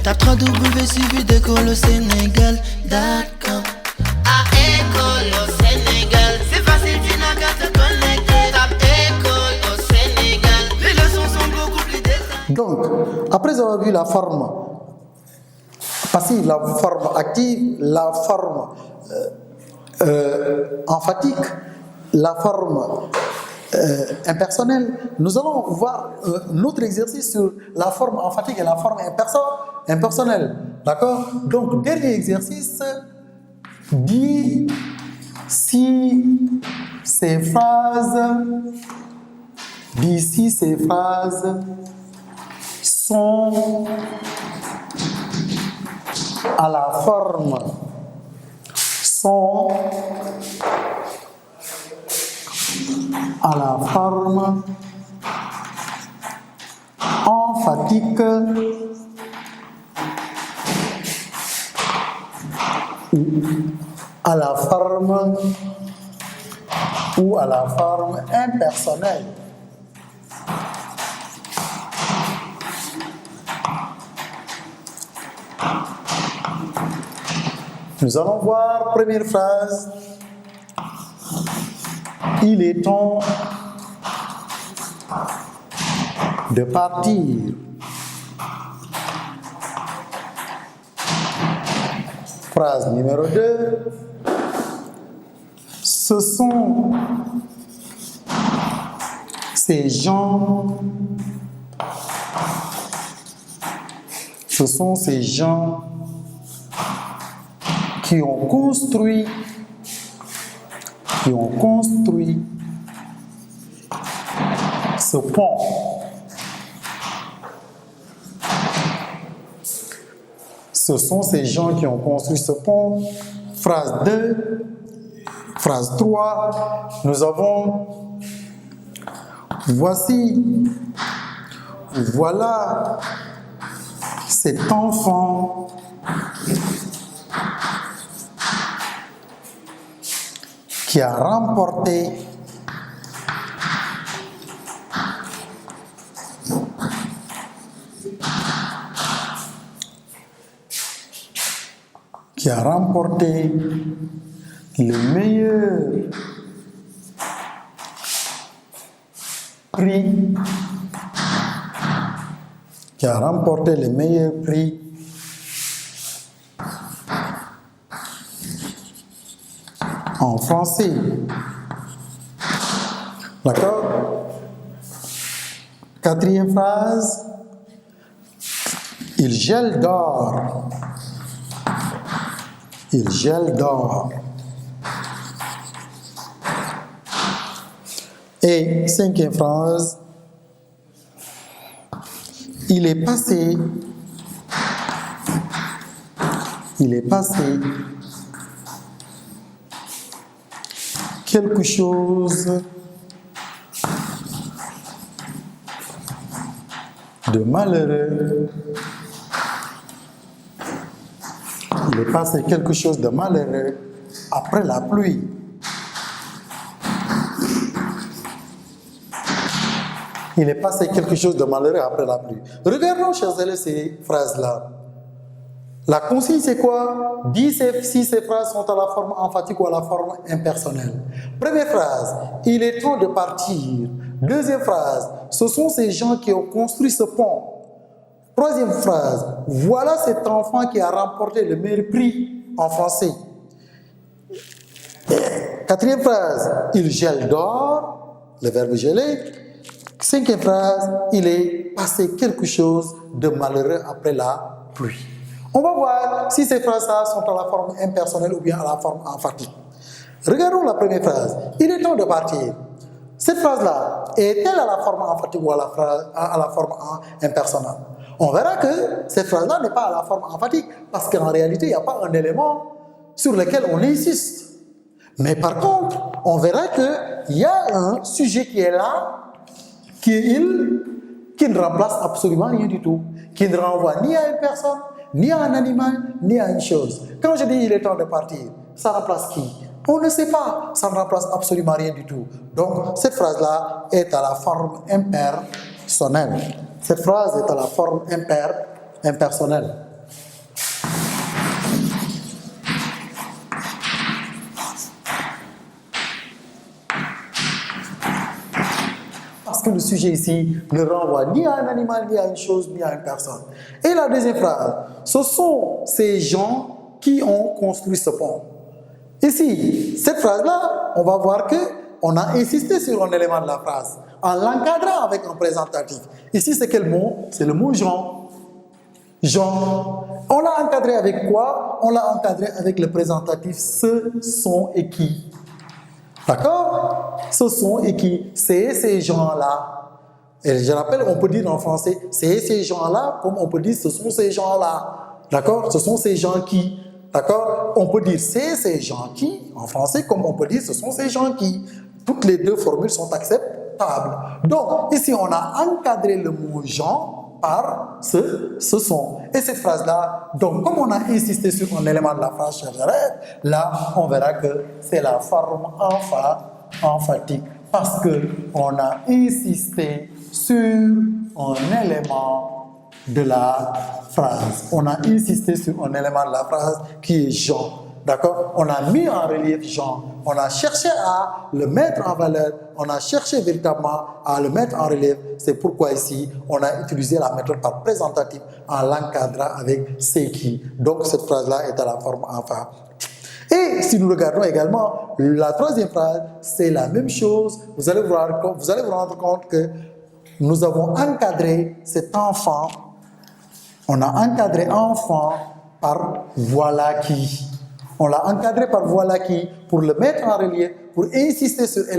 Tape 3W suivi d'école au Sénégal. D'accord. À école au Sénégal, c'est facile, tu n'as qu'à te connecter. Tape école au Sénégal, les leçons sont beaucoup plus détaillées. Donc, après avoir vu la forme passive, la forme active, la forme emphatique, la forme impersonnelle, nous allons voir un autre exercice sur la forme emphatique et la forme impersonnelle. D'accord? Donc, dernier exercice, dit si ces phrases sont à la forme emphatique ou à la forme impersonnelle. Nous allons voir, première phrase, il est temps de partir. Phrase numéro 2, ce sont ces gens qui ont construit ce pont. Ce sont ces gens qui ont construit ce pont. Phrase 2. Phrase 3. Nous avons voilà cet enfant qui a remporté le meilleur prix en français. D'accord? Quatrième phrase, il gèle d'or. Et cinquième phrase, il est passé quelque chose de malheureux. Il est passé quelque chose de malheureux après la pluie. Il est passé quelque chose de malheureux après la pluie. Regardons, chers élèves, ces phrases-là. La consigne, c'est quoi? Dis si ces phrases sont à la forme emphatique ou à la forme impersonnelle. Première phrase, il est temps de partir. Deuxième phrase, ce sont ces gens qui ont construit ce pont. Troisième phrase, voilà cet enfant qui a remporté le meilleur prix en français. Quatrième phrase, il gèle d'or, le verbe geler. Cinquième phrase, il est passé quelque chose de malheureux après la pluie. On va voir si ces phrases-là sont à la forme impersonnelle ou bien à la forme emphatique. Regardons la première phrase. Il est temps de partir. Cette phrase-là, est-elle à la forme emphatique ou à la forme impersonnelle? On verra que cette phrase-là n'est pas à la forme emphatique parce qu'en réalité, il n'y a pas un élément sur lequel on insiste. Mais par contre, on verra qu'il y a un sujet qui est là, qui est il, qui ne remplace absolument rien du tout, qui ne renvoie ni à une personne, ni à un animal, ni à une chose. Quand je dis il est temps de partir, ça remplace qui? On ne sait pas, ça ne remplace absolument rien du tout. Donc, cette phrase-là est à la forme impersonnelle. Cette phrase est à la forme impersonnelle. que le sujet ici ne renvoie ni à un animal, ni à une chose, ni à une personne. Et la deuxième phrase, ce sont ces gens qui ont construit ce pont. Ici, cette phrase-là, on va voir qu'on a insisté sur un élément de la phrase en l'encadrant avec un présentatif. Ici, c'est quel mot? C'est le mot Jean. Jean. On l'a encadré avec quoi? On l'a encadré avec le présentatif ce sont et qui. D'accord? Ce sont et qui. C'est ces gens-là. Et je rappelle, on peut dire en français, c'est ces gens-là, comme on peut dire ce sont ces gens-là. D'accord? Ce sont ces gens qui. D'accord? On peut dire c'est ces gens qui, en français, comme on peut dire ce sont ces gens qui. Toutes les deux formules sont acceptables. Donc, ici, on a encadré le mot gens par ce sont. Et cette phrase-là, donc, comme on a insisté sur un élément de la phrase, chers élèves, là, on verra que c'est la forme emphatique parce qu'on a insisté sur un élément de la phrase. On a insisté sur un élément de la phrase qui est Jean. D'accord? On a mis en relief Jean. On a cherché à le mettre en valeur. On a cherché véritablement à le mettre en relief. C'est pourquoi ici, on a utilisé la méthode par présentatif en l'encadrant avec c'est qui. Donc, cette phrase-là est à la forme emphatique. Et si nous regardons également la troisième phrase, c'est la même chose. Vous allez vous rendre compte que nous avons encadré cet enfant. On a encadré enfant par voilà qui. On l'a encadré par voilà qui pour le mettre en relief, pour insister sur cet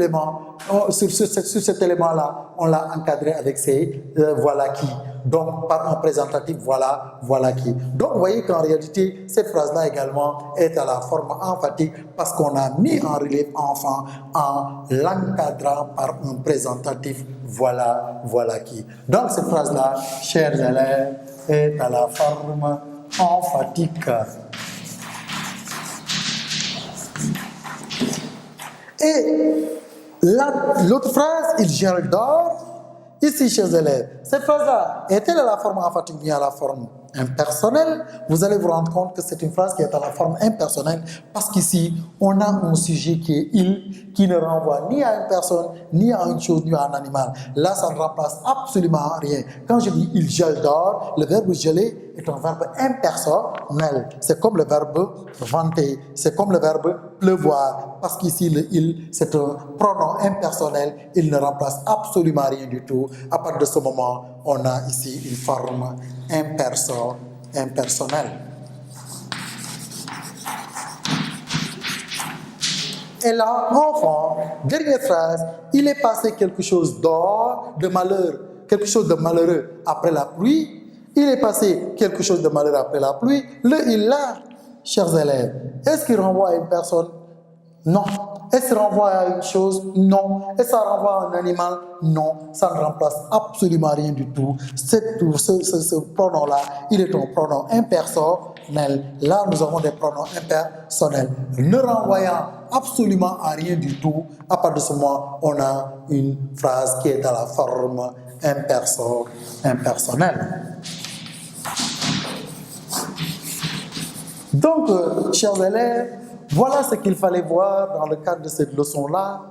élément-là. On l'a encadré avec ces voilà qui. Donc, par un présentatif, voilà qui. Donc, vous voyez qu'en réalité, cette phrase-là également est à la forme emphatique parce qu'on a mis en relief enfant en l'encadrant par un présentatif, voilà qui. Donc, cette phrase-là, chers élèves, est à la forme emphatique. Et l'autre phrase, il gèle d'or. Ici, chers élèves, cette phrase-là est-elle à la forme emphatique ou bien à la forme impersonnelle? Vous allez vous rendre compte que c'est une phrase qui est à la forme impersonnelle parce qu'ici, on a un sujet qui est il, qui ne renvoie ni à une personne, ni à une chose, ni à un animal. Là, ça ne remplace absolument rien. Quand je dis il gèle d'or, le verbe geler est un verbe impersonnel. C'est comme le verbe vanter, c'est comme le verbe pleuvoir, parce qu'ici le il, c'est un pronom impersonnel, il ne remplace absolument rien du tout. À partir de ce moment, on a ici une forme impersonnelle. Et là, enfant, dernière phrase, il est passé quelque chose d'or, de malheur, quelque chose de malheureux après la pluie. Il est passé quelque chose de malheureux après la pluie. Le il là, chers élèves, est-ce qu'il renvoie à une personne? Non. Est-ce qu'il renvoie à une chose? Non. Est-ce que ça renvoie à un animal? Non. Ça ne remplace absolument rien du tout. Ce pronom-là, il est un pronom impersonnel. Là, nous avons des pronoms impersonnels. Ne renvoyant absolument à rien du tout, à partir de ce moment, on a une phrase qui est à la forme impersonnelle. Donc, chers élèves, voilà ce qu'il fallait voir dans le cadre de cette leçon-là,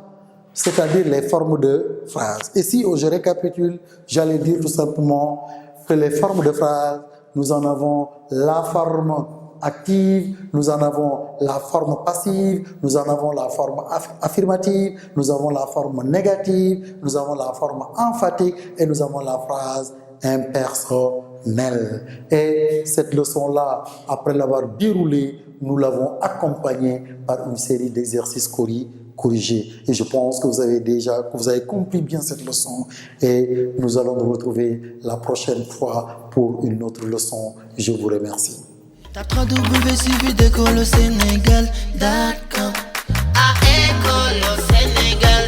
c'est-à-dire les formes de phrases. Et si je récapitule, j'allais dire tout simplement que les formes de phrases, nous en avons la forme active, nous en avons la forme passive, nous en avons la forme affirmative, nous avons la forme négative, nous avons la forme emphatique et nous avons la phrase impersonnelle. Et cette leçon-là, après l'avoir déroulée, nous l'avons accompagnée par une série d'exercices corrigés. Et je pense que vous avez compris bien cette leçon. Et nous allons nous retrouver la prochaine fois pour une autre leçon. Je vous remercie. Tape www.suividecolosénégal.com. À École au Sénégal.